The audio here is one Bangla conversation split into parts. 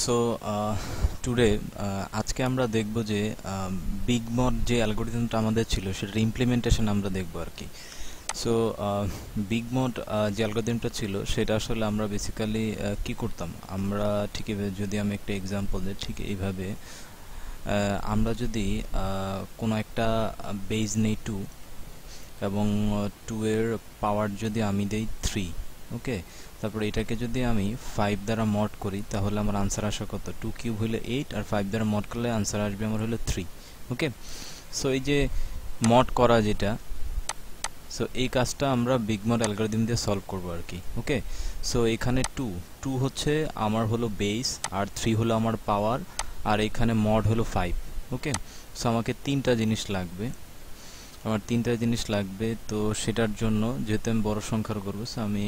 সো টুডে আজকে আমরা দেখব যে বিগ মড যে অ্যালগোরিদমটা আমাদের ছিল সেটার ইমপ্লিমেন্টেশন আমরা দেখব আর কি। সো বিগ মড যে অ্যালগোরিদমটা ছিল সেটা আসলে আমরা বেসিক্যালি কি করতাম, আমরা ঠিক যদি আমি একটা এক্সাম্পল দিই, ঠিক এইভাবে আমরা যদি কোনো একটা বেজ নেই 2 এবং 2 এর পাওয়ার যদি আমি দেই 3, ওকে, তারপরে এটাকে যদি আমি 5 দ্বারা মড করি তাহলে আমার আনসার আসে কত, 2 কিউব হলে 8 আর 5 দ্বারা মড করলে আনসার আসবে আমার হলো 3। ওকে, সো এই যে মড করা যেটা, সো এই কাজটা আমরা বিগ মড অ্যালগরিদম দিয়ে সলভ করব আর কি। ওকে, সো এখানে 2 হচ্ছে আমার হলো বেস, আর 3 হলো আমার পাওয়ার, আর এখানে মড হলো 5। ওকে, সো আমাকে তিনটা জিনিস লাগবে, তো সেটার জন্য যেহেতু আমি বড় সংখ্যার করবো, সো আমি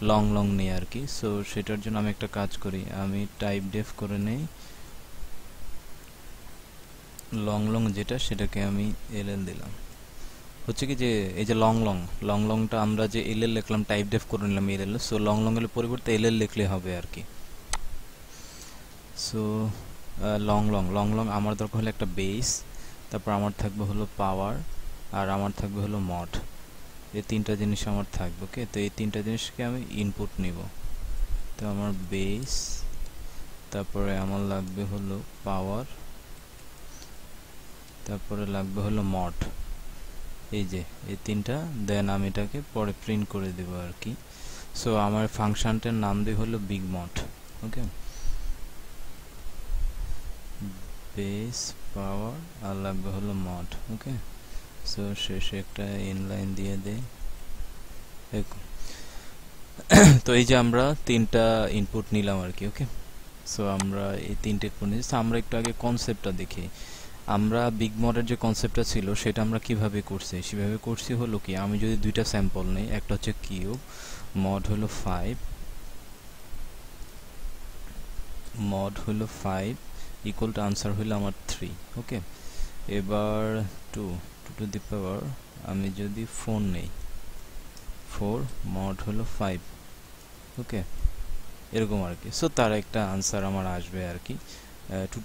লং নিই আর কি। সো সেটার জন্য আমি একটা কাজ করি, আমি টাইপ ডেফ করে নেই লং যেটা, সেটাকে আমি এলএল দিলাম। হচ্ছে কি যে এই যে লংটা আমরা যে এলএল লিখলাম, টাইপ ডেফ করে নিলাম এলএল, সো লং এর পরিবর্তে এলএল লিখলে হবে আর কি। সো লং আমার দরকার হলো একটা বেস, তারপর আমার থাকবে হলো পাওয়ার, আর আমার থাকবে হলো মড। এই তিনটা জিনিস আমার থাকবে। ওকে, তো এই তিনটা জিনিসকে আমি ইনপুট নিব। তো আমার বেস, তারপরে আমার লাগবে হলো পাওয়ার, তারপরে লাগবে হলো মড। এই যে এই তিনটা, দেন আমি এটাকে পরে প্রিন্ট করে দেব আর কি। সো আমার ফাংশনটার নাম দিয়ে হলো বিগ মড। ওকে, বেস, পাওয়ার, আর লাগবে হলো মড। ওকে, সো শেষে একটা ইনলাইন দিয়ে দেই। তো এই যে আমরা তিনটা ইনপুট নিলাম আর কি। ওকে, সো আমরা এই তিনটে ইনপুট নিয়েছি। আমরা একটু আগে কনসেপ্টটা দেখি। আমরা বিগ মডের যে কনসেপ্টটা ছিল সেটা আমরা কিভাবে করছি, সেভাবে করছি হলো কি, আমি যদি দুইটা স্যাম্পল নেই, একটা হচ্ছে কিউব, মড হলো 5 ইকুয়াল টু আনসার হলো আমার 3। ওকে, এবার 2 টু দি পাওয়ার আমি যদি 4 নেই, 4 মড হলো 5। ওকে, এরকম আর কি। সো তার একটা আনসার আমার আসবে আর কি। 2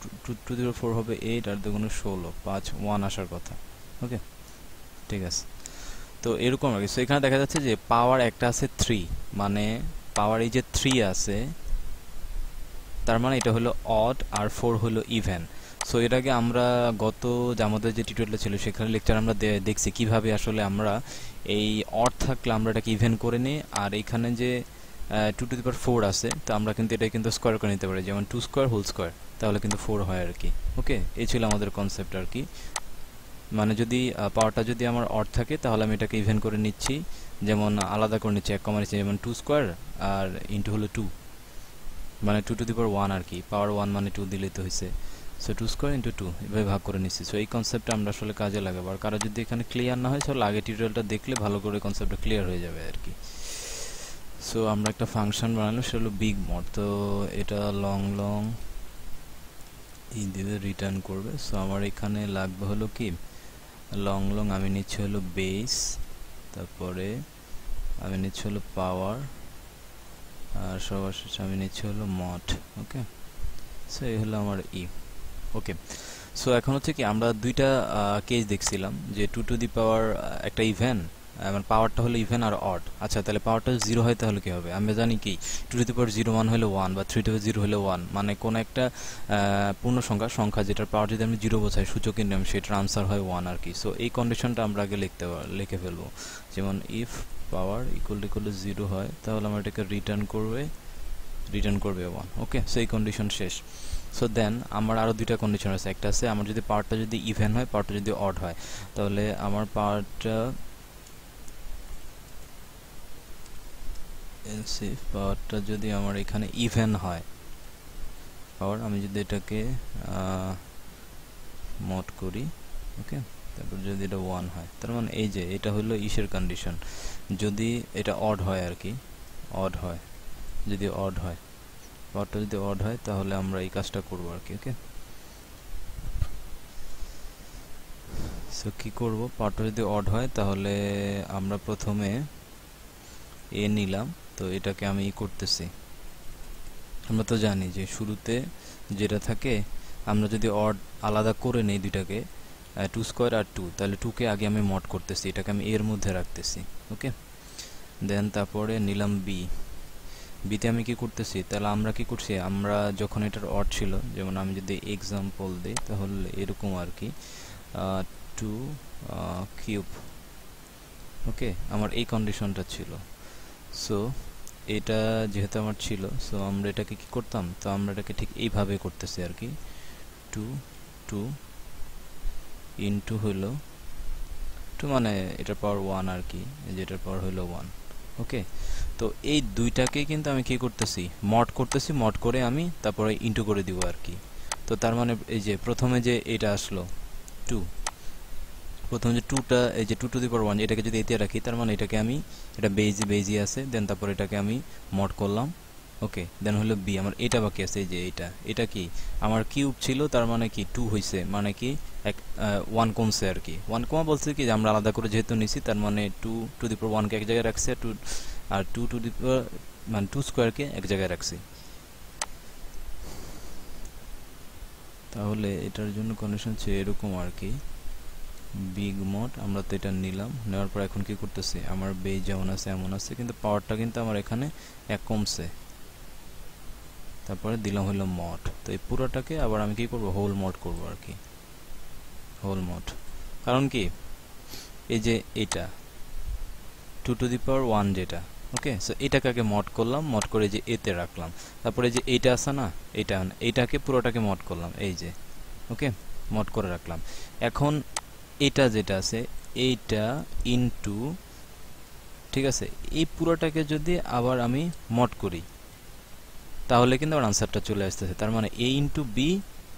to the 4 হবে 8, আর দুগুণে 16, 5 1 আসার কথা। ওকে, ঠিক আছে। তো এরকম আর কি। সো এখানে দেখা যাচ্ছে যে পাওয়ার একটা আছে 3, মানে পাওয়ার এই যে 3 আছে, তার মানে এটা হলো অড, আর 4 হলো ইভেন। সো এর আগে আমরা গত যে আমাদের যে টিউটোরিয়ালটা ছিল সেখানে লেকচার আমরা দেখছি কিভাবে আসলে আমরা এই অড থাকলে আমরা এটাকে ইভেন করে নিই, আর এখানে যে 2 to the power 4 আছে, তো আমরা কিন্তু এটা কিন্তু স্কোয়ার করে নিতে পারি, যেমন 2 স্কোয়ার হোল স্কোয়ার, তাহলে কিন্তু 4 হয় আর কি। ওকে, এই ছিল আমাদের কনসেপ্ট আর কি। মানে যদি পাওয়ারটা যদি আমার অড থাকে তাহলে আমি এটাকে ইভেন করে নিচ্ছি, যেমন আলাদা করে নিচ্ছি, এক কমা নিচ্ছি, যেমন 2 স্কোয়ার আর ইন্টু হলো 2, মানে 2 to the power 1 আর কি। পাওয়ার 1 মানে 2 দিলেই তো হয়েছে। সো 2 স্কোয়ার ইন্টু 2 এভাবে ভাগ করে নিচ্ছি। সো এই কনসেপ্টটা আমরা আসলে কাজে লাগাবো। আর কারো যদি এখানে ক্লিয়ার না হয়, তাহলে আগে টিউটোরিয়ালটা দেখলে ভালো করে কনসেপ্টটা ক্লিয়ার হয়ে যাবে আর কি। সো আমরা একটা ফাংশন বানালাম, সেটা হলো বিগ মড। তো এটা লং ই দিলে রিটার্ন করবে। সো আমার এখানে লাগবে হলো কি, লং আমি নিচ্ছি হলো বেস, তারপরে আমি নিচ্ছি হলো পাওয়ার, আর সবার শেষে আমি নিচ্ছি হলো মড। ওকে, সো এই হলো আমার ই। ওকে, সো এখন হচ্ছে কি, আমরা দুইটা কেস দেখছিলাম যে 2 to the power একটা ইভেন, মানে পাওয়ারটা হলো ইভেন আর অড। আচ্ছা, তাহলে পাওয়ারটা 0 হয় তাহলে কি হবে? আমরা জানি কি 2 to the power 0 1 হলে 1, বা 3 to the power 0 হলে 1, মানে কোন একটা পূর্ণ সংখ্যা যেটার পাওয়ার যদি আমি 0 বোঝাই, সূচকের নিয়ম, সেটার আনসার হয় 1 আর কি। সো এই কন্ডিশনটা আমরা আগে লিখে ফেলবো, যেমন ইফ পাওয়ার ইকুয়াল টু 0 হয় তাহলে আমরা এটাকে রিটার্ন করবে 1। ওকে, সো এই কন্ডিশন শেষ। সো দেন আমার আরও দুইটা কন্ডিশন আছে। একটা আছে আমার যদি পাওয়ারটা যদি ইভেন হয়, পাওয়ারটা যদি অড হয়, তাহলে আমার পাওয়ারটা যদি আমার এখানে ইভেন হয়, পাওয়ার আমি যদি এটাকে মড করি, ওকে, তারপর যদি এটা 1 হয়, তার মানে এই যে এটা হলো ইসের কন্ডিশন, যদি এটা অড হয় আর কি, যদি অড হয়, পাওয়ারটা যদি অড হয় তাহলে আমরা এই কাজটা করবো আর কি। ওকে, সো কি করব, পাওয়ারটা যদি অড হয় তাহলে আমরা প্রথমে এ নিলাম, তো এটাকে আমি করতেছি, আমরা তো জানি যে শুরুতে যেটা থাকে, আমরা যদি অড আলাদা করে নেই দুইটাকে, 2 স্কোয়ার আর 2, তাহলে 2কে আগে আমি মড করতেছি, এটাকে আমি এর মধ্যে রাখতেছি। ওকে, দেন তারপরে নিলাম বি। বিতে আমি কি করতেছি, তাহলে আমরা কি করছি, আমরা যখন এটার অড ছিল, যেমন আমি যদি এক্সাম্পল দিই তাহলে এরকম আর কি 2 কিউব। ওকে, আমার এই কন্ডিশনটা ছিল। সো এটা যেহেতু আমার ছিল, সো আমরা এটাকে কি করতাম, তো আমরা এটাকে ঠিক এইভাবে করতেছি আর কি, 2 ইন্টু হলো 2 মানে এটার পাওয়ার 1 আর কি, যেটার পাওয়ার হলো 1। ওকে, তো এই দুইটাকে কিন্তু আমি কি করতেছি, মড করতেছি, মড করে আমি তারপরে ইন্টু করে দিব আর কি। তো তার মানে এই যে প্রথমে যে এটা আসলো 2, প্রথমে যে 2টা, এই যে 2 টু দি পাওয়ার 1, এটাকে যদি এতে রাখি, তার মানে এটাকে আমি, এটা বেজি আছে, দেন তারপর এটাকে আমি মড করলাম। ওকে, দেন হলো বি, আমার এটা বাকি আছে, এই যে এটা কি আমার কিউব ছিল, তার মানে কি 2 হইছে, মানে কি 1 কমছে আর কি। 1 কমা বলছে কি যে আমরা আলাদা করে যেহেতু নিছি, তার মানে 2 টু দি পাওয়ার 1কে এক জায়গায় রাখছে, আর 2 টু দি পাওয়ার মানে 2 স্কোয়ারকে এক জায়গায় রাখছি। তাহলে এটার জন্য কন্ডিশন হচ্ছে এরকম আর কি, বিগ মড। আমরা তো এটা নিলাম, নেওয়ার পর এখন কি করতেছি, আমার বেজ যেমন আছে এমন আছে, কিন্তু পাওয়ারটা কিন্তু আমার এখানে 1 কমছে। তারপরে দিলাম হলো মড। তো এই পুরোটাকে আবার আমি কি করব, হোল মড করব আর কি, হোল মড। কারণ কি, এই যে এটা 2 টু দি পাওয়ার 1 যেটা, ওকে, সো এটাকে আগে মড করলাম, মড করে যে এতে রাখলাম, তারপরে যে এইটা আছে না, এইটাকে পুরোটাকে মড করলাম, এই যে, ওকে, মড করে রাখলাম। এখন এটা যেটা আছে, এইটা ইনটু, ঠিক আছে, এই পুরোটাকে যদি আবার আমি মড করি, তাহলে কিন্তু আমার আনসারটা চলে আসতেছে। তার মানে এ ইন্টু বি,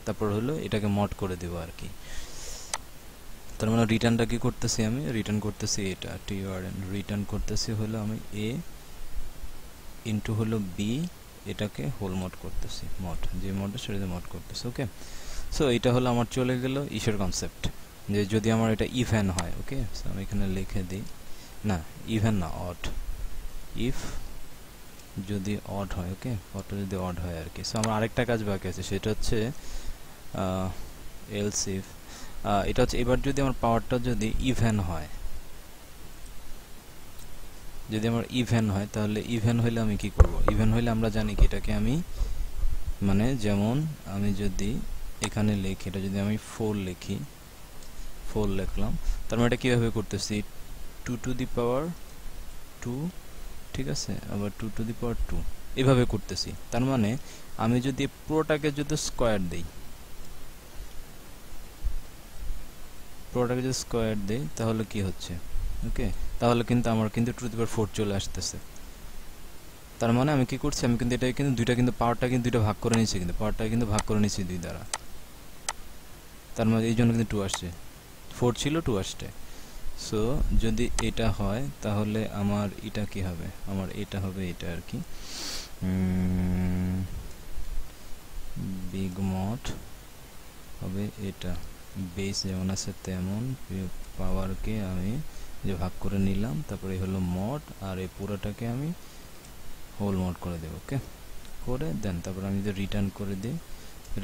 তারপর হলো এটাকে মড করে দেবো আর কি। তার মানে রিটার্নটা কি করতেছি, আমি রিটার্ন করতেছি এটা টিআরএন, রিটার্ন করতেছি হলো আমি এ ইন্টু হলো বি, এটাকে হোল মড করতেছি, মড যে মডটা সেটাতে মড করতেছি। ওকে, সো এটা হলো আমার চলে গেল ইসের কনসেপ্ট, যে যদি আমার এটা ইভেন হয়। ওকে, সো আমি এখানে লিখে দিই, না ইভেন না, অড, ইফ যদি অড হয়, ওকে, অডটা যদি অড হয় আর কি। সো আমার আরেকটা কাজ বাকি আছে, সেটা হচ্ছে এলস ইফ, এটা হচ্ছে এবার যদি আমার পাওয়ারটা যদি ইভেন হয়, যদি আমার ইভেন হয়, তাহলে ইভেন হইলে আমি কি করব, ইভেন হইলে আমরা জানি কি এটাকে আমি, মানে যেমন আমি যদি এখানে লিখি, এটা যদি আমি 4 লিখি, 4 লিখলাম, তার মানে এটা কীভাবে করতেছি, 2 টু দি পাওয়ার 2, ঠিক আছে, আবার 2 টু দি পাওয়ার 2 এভাবে করতেছি। তার মানে আমি যদি পুরোটাকে যদি স্কোয়ার দিই, পুরোটাকে যদি স্কোয়ার দিই, তাহলে কি হচ্ছে, ওকে, তাহলে কিন্তু আমার কিন্তু 2 টু দি পাওয়ার 4 চলে আসতেছে। তার মানে আমি কি করছি, আমি কিন্তু এটা কিন্তু দুইটা, কিন্তু পাওয়ারটা কিন্তু দুইটা ভাগ করে নিচ্ছি, কিন্তু পাওয়ারটা কিন্তু ভাগ করে নিচ্ছি 2 দ্বারা, তার মানে এই জন্য কিন্তু 2 আসছে, 4 ছিল 2 আসছে। সো যদি এটা হয়, তাহলে আমার এটা কি হবে, আমার এটা হবে এটা আর কি, বিগ মড হবে এটা, বেস যেমন আছে তেমন, পাওয়ারকে আমি যে ভাগ করে নিলাম, তারপরে হলো মড, আর এই পুরোটাকে আমি হোল মড করে দেব। ওকে, করে দেন তারপর আমি যদি রিটার্ন করে দিই,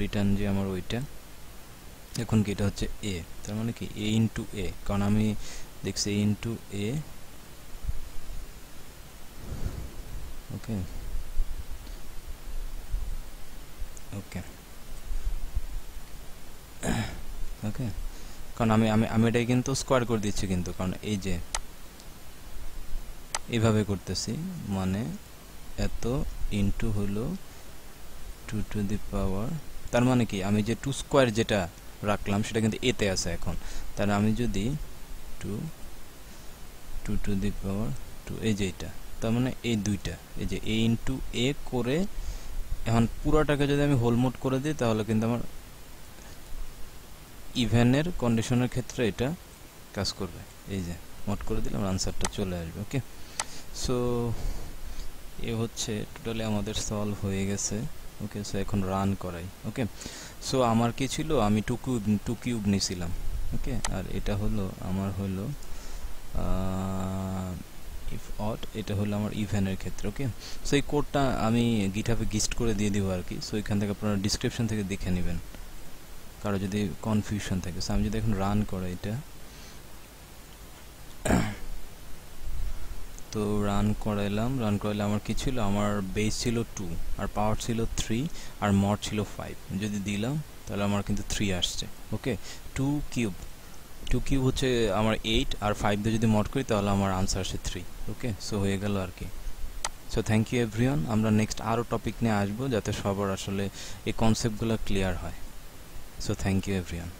রিটার্ন যে আমার ওইটা, এখন কি এটা হচ্ছে এ, তার মানে কি এ ইন্টু এ, কারণ আমি দেখছি এ ইন্টু এ। ওকে, ওকে, ওকে, কারণ আমি আমি আমি এটাই কিন্তু স্কোয়ার করে দিচ্ছি, কিন্তু কারণ এই যে এইভাবে করতেছি, মানে এত ইন্টু হলো 2 টু দি পাওয়ার, তার মানে কি আমি যে 2 স্কোয়ার যেটা রাখলাম সেটা কিন্তু এতে আছে এখন, তাহলে আমি যদি 2 টু দি পাওয়ার 2, এই যে এটা, তার মানে এই দুইটা, এই যে এ ইন্টু এ করে, এখন পুরোটাকে যদি আমি হোল মোড করে দিই, তাহলে কিন্তু আমার ইভেনের কন্ডিশনের ক্ষেত্রে এটা কাজ করবে। এই যে মোড করে দিলে আমার আনসারটা চলে আসবে। ওকে, সো এ হচ্ছে টোটালি আমাদের সলভ হয়ে গেছে। ওকে, সো এখন রান করাই। ওকে, সো আমার কি ছিল, আমি 2 কিউব নিয়েছিলাম। ওকে, আর এটা হলো আমার হলো ইফ অড এটা হলো আমার ইভেনের ক্ষেত্রে। ওকে, সো এই কোডটা আমি গিটহাবে গিস্ট করে দিয়ে দিব আর কি। সো এখান থেকে আপনারা ডিসক্রিপশন থেকে দেখে নেবেন কারো যদি কনফিউশন থাকে। সো আমি যদি এখন রান করে এটা, তো রান করাইলাম, রান করাইলে আমার কি ছিল, আমার বেস ছিল 2 আর পাওয়ার ছিল 3 আর মড ছিল 5। যদি দিলাম তাহলে আমার কিন্তু 3 আসছে। ওকে, 2 কিউব হচ্ছে আমার 8 আর 5 দিয়ে যদি মড করি তাহলে আমার আনসার আসে 3। ওকে, সো হয়ে গেল আর কি। সো থ্যাংক ইউ এভরিওয়ান, আমরা নেক্সট আরও টপিক নিয়ে আসবো যাতে সবার আসলে এই কনসেপ্টগুলো ক্লিয়ার হয়। So thank you everyone.